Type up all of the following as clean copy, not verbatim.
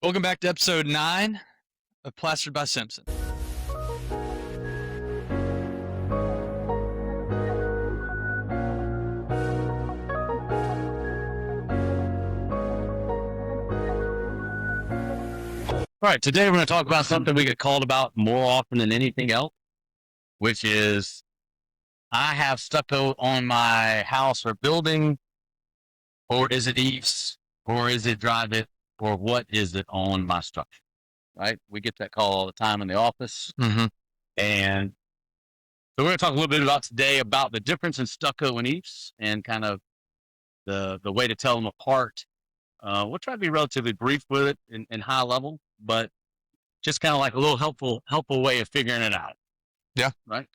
Welcome back to episode 9 of Plastered by Simpson. All right, today we're going to talk about something we get called about more often than anything else, which is I have stucco on my house or building, or is it EIFS, or is it drive it, or what is it on my structure? Right? We get that call all the time in the office. Mm-hmm. And so we're going to talk a little bit about today about the difference in stucco and EIFS and kind of the way to tell them apart. We'll try to be relatively brief with it in high level, but just kind of like a little helpful way of figuring it out. Yeah. Right.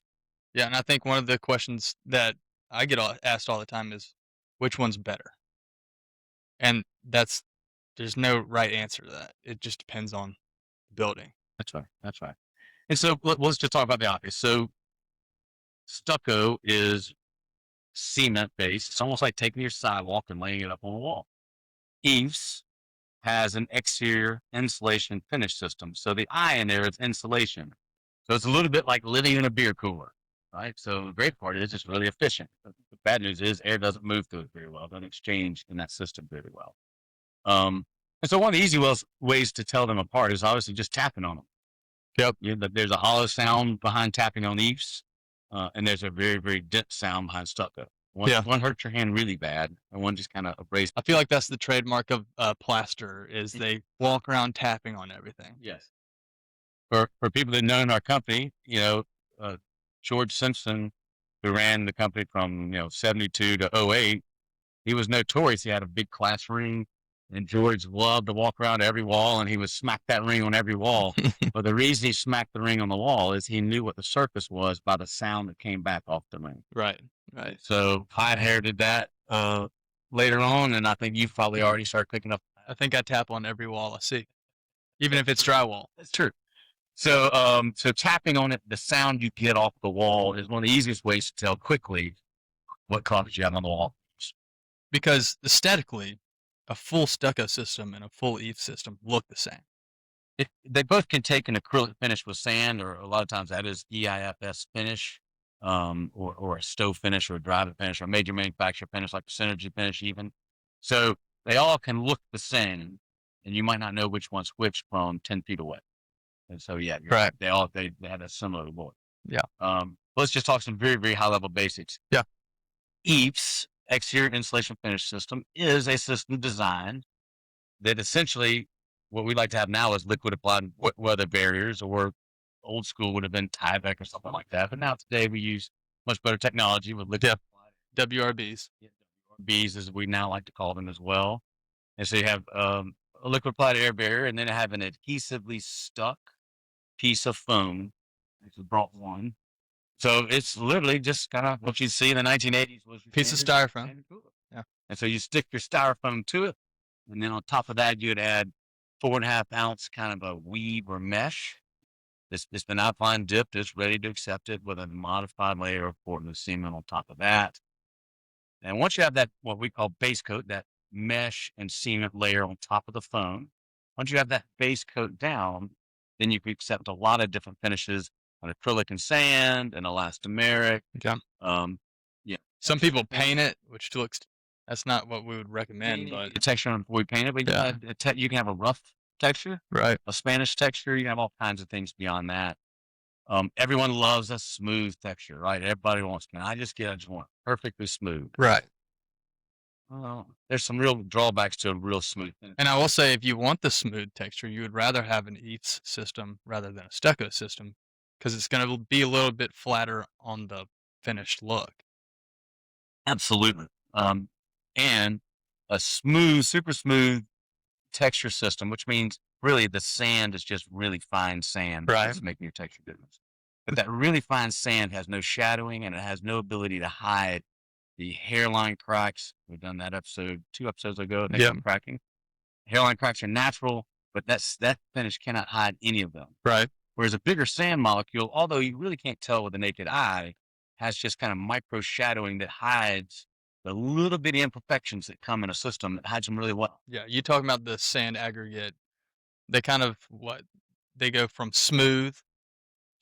Yeah, and I think one of the questions that I get asked all the time is, which one's better? And there's no right answer to that. It just depends on the building. That's right. That's right. And so let's just talk about the obvious. So stucco is cement based. It's almost like taking your sidewalk and laying it up on a wall. EIFS has an exterior insulation finish system. So the I in there is insulation. So it's a little bit like living in a beer cooler, right? So the great part is it's really efficient. The bad news is air doesn't move through it very well, doesn't exchange in that system very well. And so one of the easy ways to tell them apart is obviously just tapping on them. Yep. There's a hollow sound behind tapping on EIFS, and there's a very, very dense sound behind stucco. One hurts your hand really bad, and one just kind of abrades. I feel like that's the trademark of plaster is they walk around tapping on everything. Yes. For people that know in our company, George Simpson, who ran the company from 72 to 08, he was notorious. He had a big class ring, and George loved to walk around every wall, and he would smack that ring on every wall. But the reason he smacked the ring on the wall is he knew what the surface was by the sound that came back off the ring. Right. So I inherited that later on, and I think you've probably already started picking up. I think I tap on every wall I see, even if it's drywall. That's true. So tapping on it, the sound you get off the wall is one of the easiest ways to tell quickly what carpet you have on the wall. Because aesthetically, a full stucco system and a full EIFS system look the same. They both can take an acrylic finish with sand, or a lot of times that is EIFS finish, or a stove finish, or a drive finish, or a major manufacturer finish like the Synergy finish even. So they all can look the same, and you might not know which one's which from 10 feet away. And so, yeah, right. They had a similar look. Yeah. Let's just talk some very, very high level basics. Yeah. EIFS, exterior insulation finish system, is a system designed that essentially what we like to have now is liquid applied weather barriers, or old school would have been Tyvek or something like that. But now today we use much better technology with liquid WRBs. WRBs, as we now like to call them as well. And so you have a liquid applied air barrier, and then have an adhesively stuck piece of foam. I just brought one. So it's literally just kind of what you see in the 1980s was piece of styrofoam. Yeah. And so you stick your styrofoam to it, and then on top of that, you'd add 4.5 ounce kind of a weave or mesh. It's been outline dipped. It's ready to accept it with a modified layer of Portland cement on top of that. And once you have that, what we call base coat, that mesh and cement layer on top of the foam, once you have that base coat down, then you can accept a lot of different finishes on acrylic and sand and elastomeric. Okay. Yeah. Some people paint it, which looks, that's not what we would recommend, but the texture before we paint it, but you can have a rough texture, right? A Spanish texture. You can have all kinds of things beyond that. Everyone loves a smooth texture, right? Everybody wants, I just want perfectly smooth. Right. There's some real drawbacks to a real smooth finish. And I will say, if you want the smooth texture, you would rather have an EIFS system rather than a stucco system, because it's going to be a little bit flatter on the finished look. Absolutely. And a smooth, super smooth texture system, which means really the sand is just really fine sand. Right. That's making your texture difference. But that really fine sand has no shadowing, and it has no ability to hide the hairline cracks. We've done that episode 2 episodes ago. Cracking. Hairline cracks are natural, but that finish cannot hide any of them. Right. Whereas a bigger sand molecule, although you really can't tell with the naked eye, has just kind of micro shadowing that hides the little bitty imperfections that come in a system that hides them really well. Yeah. You're talking about the sand aggregate They kind of they go from smooth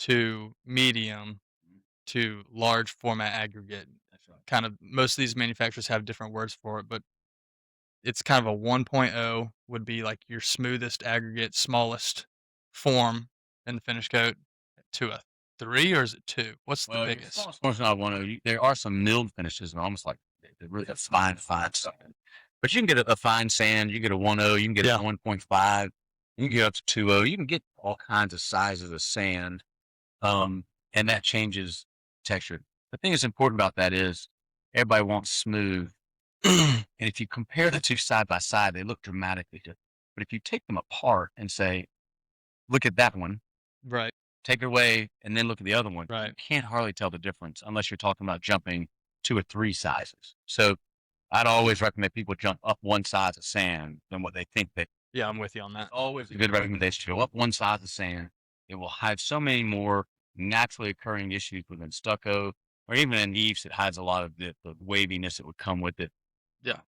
to medium to large format aggregate. That's right. Kind of most of these manufacturers have different words for it, but it's kind of a 1.0 would be like your smoothest aggregate, smallest form in the finish coat to a 3 or is it 2? What's the Well, your biggest? smallest one's not 1.0. There are some milled finishes and almost like they really have fine stuff in it. But you can get a fine sand, you can get a 1.0, you can get Yeah. a 1.5, you can get up to 2.0. You can get all kinds of sizes of sand, um, and that changes texture. The thing that's important about that is everybody wants smooth. And if you compare the two side by side, they look dramatically different. But if you take them apart and say, look at that one, Right, take it away, and then look at the other one, you right. can't hardly tell the difference unless you're talking about jumping 2 or 3 sizes. So I'd always recommend people jump up one size of sand than what they think they. Yeah, I'm with you on It's that. always a good recommendation to go up one size of sand. It will hide so many more naturally occurring issues within stucco or even in EIFS. It hides a lot of the waviness that would come with it. Yeah.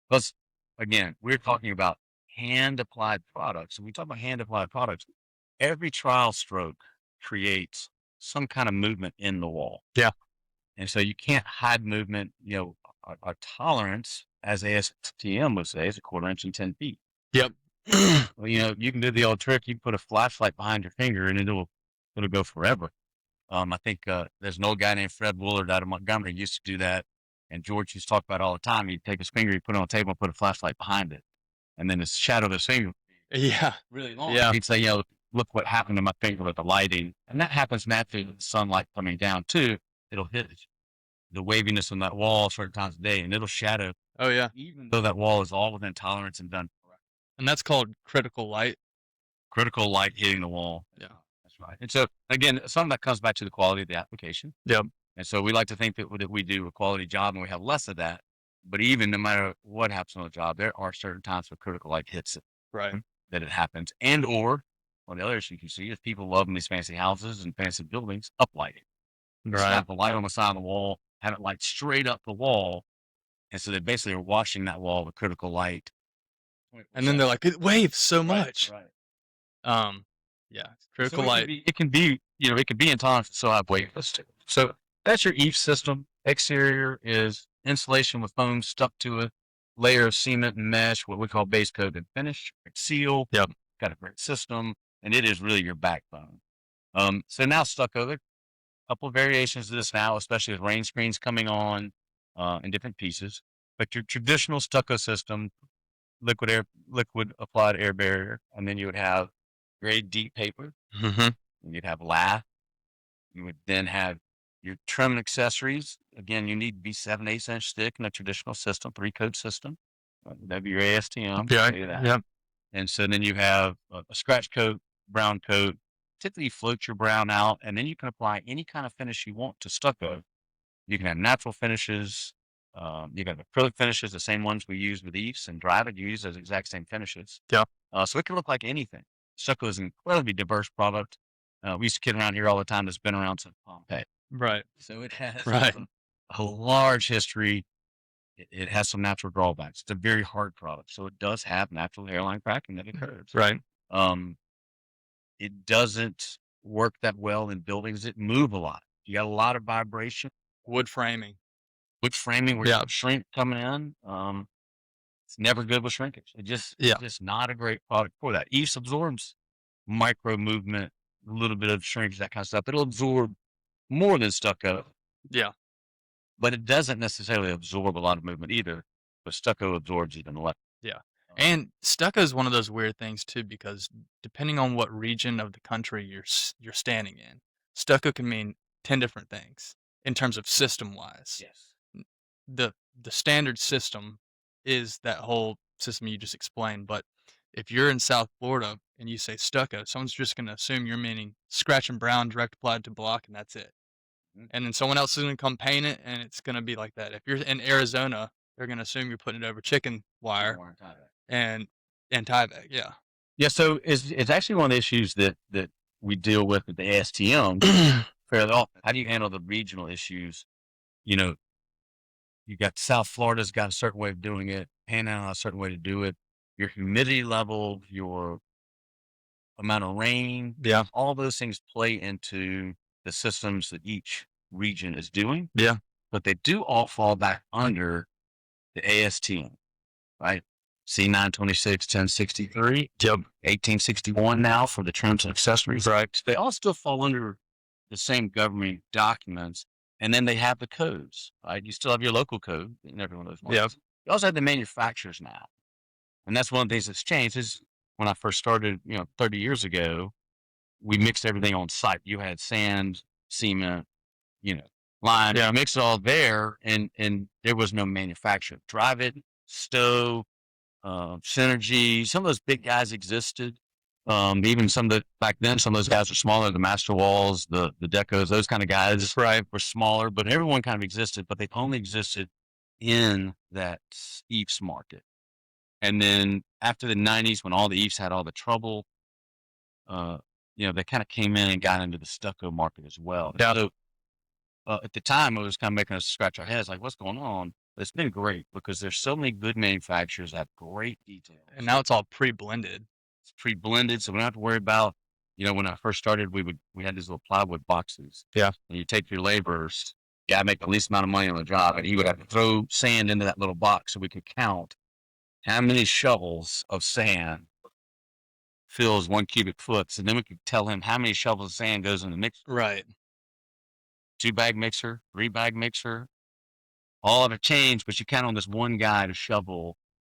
Plus, again, we're talking about hand applied products. When we talk about hand applied products, every trial stroke creates some kind of movement in the wall. Yeah. And so you can't hide movement. Our tolerance, as ASTM would say, is 1/4 inch and 10 feet. Yep. Well, you can do the old trick. You put a flashlight behind your finger and it'll go forever. I think there's an old guy named Fred Woolard out of Montgomery used to do that. And George used to talk about it all the time. He'd take his finger, he'd put it on the table and put a flashlight behind it. And then the shadow of his finger Yeah. really long. Yeah. He'd say, look what happened to my finger with the lighting. And that happens naturally with the sunlight coming down too. It'll hit the waviness on that wall certain times of day and it'll shadow, Oh, yeah. even though that wall is all within tolerance and done correctly. And that's called critical light. Critical light hitting the wall. Yeah. That's right. And so again, some of that comes back to the quality of the application. Yep. And so we like to think that we do a quality job and we have less of that. But even no matter what happens on the job, there are certain times where critical light hits it, Right. that it happens. And or one of the other issues you can see is people love in these fancy houses and fancy buildings, uplighting. Right. Slap the light on the side of the wall, have it light straight up the wall. And so they basically are washing that wall with critical light. And then they're like, "It waves so Right, much." right. Yeah, So critical light. it can be, it can be intolerant to still have waveless too. So that's your EIFS system. Exterior is insulation with foam stuck to a layer of cement and mesh, what we call base coat and finish. Seal. Yep. Got a great system, and it is really your backbone. So now stucco, there are a couple of variations of this now, especially with rain screens coming on in different pieces. But your traditional stucco system, liquid applied air barrier, and then you would have grade deep paper, Mhm. and you'd have lath. You would then have your trim and accessories. Again, you need to be 7/8 inch thick in a traditional system, 3-coat system. That'd be your ASTM. Yeah. Tell you that. Yep. And so then you have a scratch coat, brown coat. Typically, you float your brown out, and then you can apply any kind of finish you want to stucco. You can have natural finishes. You can have acrylic finishes, the same ones we use with EIFS and Drive It. You use those exact same finishes. Yeah. So it can look like anything. Stucco is an incredibly diverse product. We used to kid around here all the time. That's been around since Pompeii. Right. So it has Right. a large history. It has some natural drawbacks. It's a very hard product. So it does have natural hairline cracking that occurs. Right. Um, it doesn't work that well in buildings that move a lot. You got a lot of vibration. Wood framing. With framing where you Yeah. have shrink coming in, it's never good with shrinkage. Yeah. It's just not a great product for that. EIFS absorbs micro movement, a little bit of shrinkage, that kind of stuff. It'll absorb more than stucco, Yeah. but it doesn't necessarily absorb a lot of movement either. But stucco absorbs even less. Yeah. And stucco is one of those weird things too, because depending on what region of the country you're standing in, stucco can mean 10 different things in terms of system wise. Yes. The standard system is that whole system you just explained, but if you're in South Florida and you say stucco, someone's just going to assume you're meaning scratch and brown direct applied to block and that's it. Mhm. And then someone else is going to come paint it and it's going to be like that. If you're in Arizona, they're going to assume you're putting it over chicken wire and Tyvek, yeah. Yeah, so it's actually one of the issues that we deal with the ASTM fairly often. How do you handle the regional issues? You know, you got South Florida's got a certain way of doing it, Panhandle has a certain way to do it. Your humidity level, your amount of rain, Yeah. all those things play into the systems that each region is doing, Yeah. but they do all fall back under the ASTM, right? C926, 1063, Yep. 1861 now for the trims and accessories. Right. So they all still fall under the same government documents. And then they have the codes, right? You still have your local code in every one of those Yep. markets. You also have the manufacturers now. And that's one of the things that's changed is when I first started, 30 years ago, we mixed everything on site. You had sand, cement, you know, lime, Yeah. mix it all there, and there was no manufacturer. Drive it, Stowe, Synergy, some of those big guys existed. Even some of the back then, some of those guys were smaller. The Master Walls, the Decos, those kind of guys, Right. were smaller. But everyone kind of existed, but they only existed in that EIFS market. And then after the '90s, when all the EIFS had all the trouble, uh, they kind of came in and got into the stucco market as well. Yeah. So at the time, it was kind of making us scratch our heads, like, what's going on? But it's been great because there's so many good manufacturers that have great details. And now it's all pre-blended. It's pre-blended, so we don't have to worry about. When I first started, we had these little plywood boxes. Yeah. And you take your laborers, guy make the least amount of money on the job, and he would have to throw sand into that little box so we could count how many shovels of sand fills 1 cubic foot. So then we could tell him how many shovels of sand goes in the mixer. Right. 2-bag mixer, 3-bag mixer, all of it changed, but you count on this one guy to shovel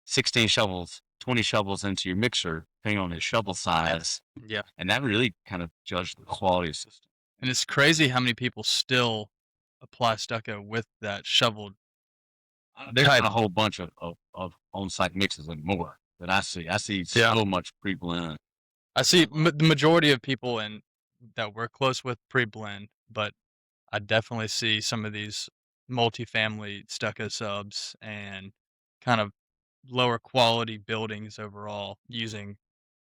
16 shovels, 20 shovels into your mixer, depending on his shovel size. Yeah. And that really kind of judged the quality of the system. And it's crazy how many people still apply stucco with that shoveled. There's Type. a whole bunch of on-site mixes and more that I see. I see Yeah. so much pre-blend. I see the majority of people that we're close with pre-blend, but I definitely see some of these multifamily stucco subs and kind of lower quality buildings overall using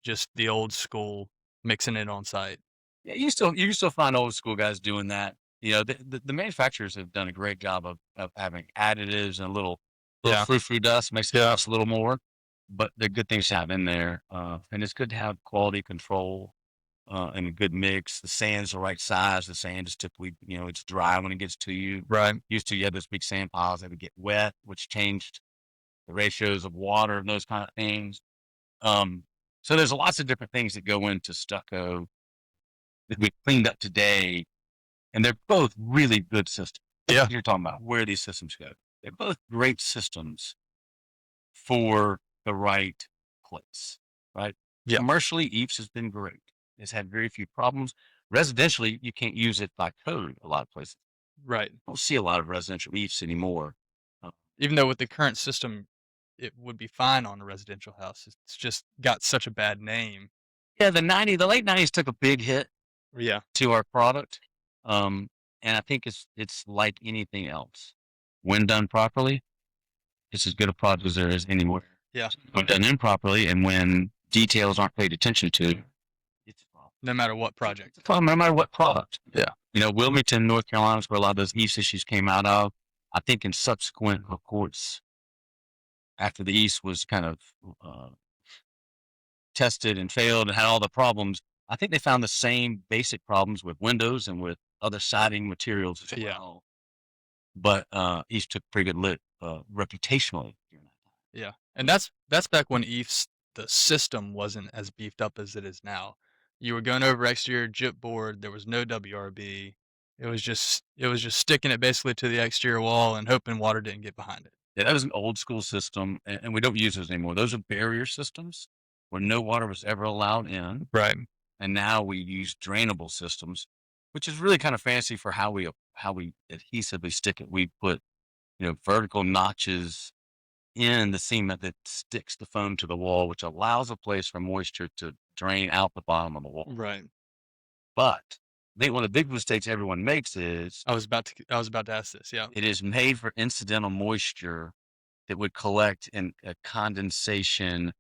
just the old school, mixing it on site. Yeah, you still find old school guys doing that. The manufacturers have done a great job of having additives and a little Yeah. frou-frou dust, makes it Yeah. cost a little more, but they're good things to have in there. And it's good to have quality control and a good mix. The sand's the right size. The sand is typically, it's dry when it gets to you. Right. Used to, you had those big sand piles that would get wet, which changed the ratios of water and those kind of things. So there's lots of different things that go into stucco that we cleaned up today, and they're both really good systems. Yeah. You're talking about where these systems go. They're both great systems for the right place, right? Yeah. Commercially, EIFS has been great. It's had very few problems. Residentially, you can't use it by code a lot of places. Right. I don't see a lot of residential EIFS anymore. Even though with the current system, it would be fine on a residential house. It's just got such a bad name. Yeah, the late '90s took a big hit Yeah. to our product, and I think it's like anything else. When done properly, it's as good a product as there is anywhere. Yeah. When done improperly, and when details aren't paid attention to, it's a problem. No matter what project. It's a problem no matter what product. Yeah. Wilmington, North Carolina is where a lot of those EIFS issues came out of. I think in subsequent reports, after the EIFS was kind of tested and failed and had all the problems, I think they found the same basic problems with windows and with other siding materials as Yeah. well. But EIFS took pretty good lit reputationally. Yeah. And that's back when EIFS, the system wasn't as beefed up as it is now. You were going over exterior gyp board, there was no WRB. It was just sticking it basically to the exterior wall and hoping water didn't get behind it. Yeah, that was an old school system, and we don't use those anymore. Those are barrier systems where no water was ever allowed in. Right. And now we use drainable systems, which is really kind of fancy for how we adhesively stick it. We put vertical notches in the cement that sticks the foam to the wall, which allows a place for moisture to drain out the bottom of the wall. Right. But I think one of the big mistakes everyone makes is I was about to ask this. Yeah. it is made for incidental moisture that would collect in a condensation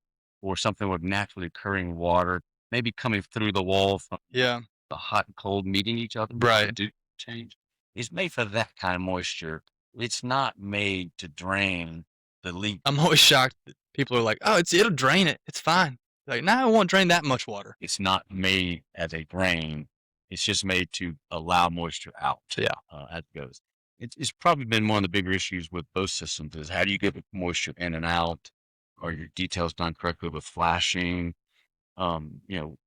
or something with naturally occurring water, maybe coming through the wall from Yeah. the hot and cold meeting each other. Right. Do change. It's made for that kind of moisture. It's not made to drain the leak. I'm always shocked that people are like, "Oh, it'll drain it. It's fine." Like, "Nah, I won't drain that much water." It's not made as a drain. It's just made to allow moisture out. Yeah. As it goes. It's probably been one of the bigger issues with both systems is how do you get the moisture in and out? Are your details done correctly with flashing? You know,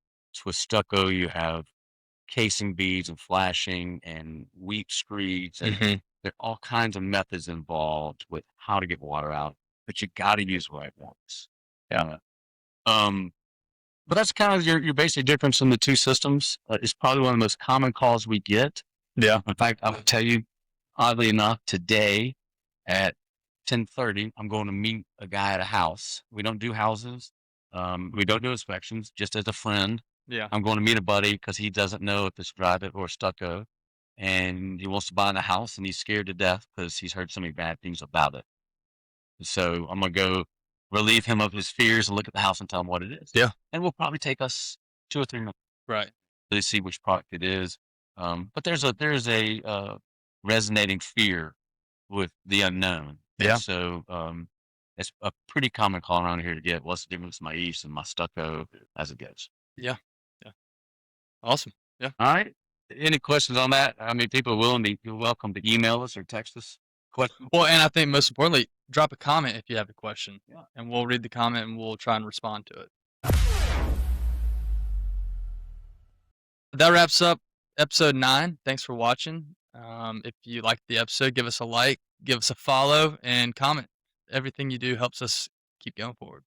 with stucco, you have casing beads and flashing and weep screeds, and Mhm. there are all kinds of methods involved with how to get water out, but you got to use the right ones. Yeah. Um, but that's kind of your basic difference in the two systems. It's probably one of the most common calls we get. Yeah. In fact, I will tell you, oddly enough, today at 10:30, I'm going to meet a guy at a house. We don't do houses. We don't do inspections. Just as a friend, Yeah. I'm going to meet a buddy because he doesn't know if it's private or stucco, and he wants to buy the house, and he's scared to death because he's heard so many bad things about it. So I'm gonna go relieve him of his fears and look at the house and tell him what it is. Yeah. And we'll probably take us 2 or 3 minutes Right. to see which product it is. But there's a resonating fear with the unknown. Yeah. And so it's a pretty common call around here to get what's the difference in my EIFS and my stucco as it goes. Yeah. Yeah. Awesome. Yeah. All right. Any questions on that? I mean, people are you're welcome to email us or text us. Question. Well, and I think most importantly, drop a comment if you have a question, Yeah. and we'll read the comment and we'll try and respond to it. That wraps up episode 9. Thanks for watching. If you liked the episode, give us a like, give us a follow, and comment. Everything you do helps us keep going forward.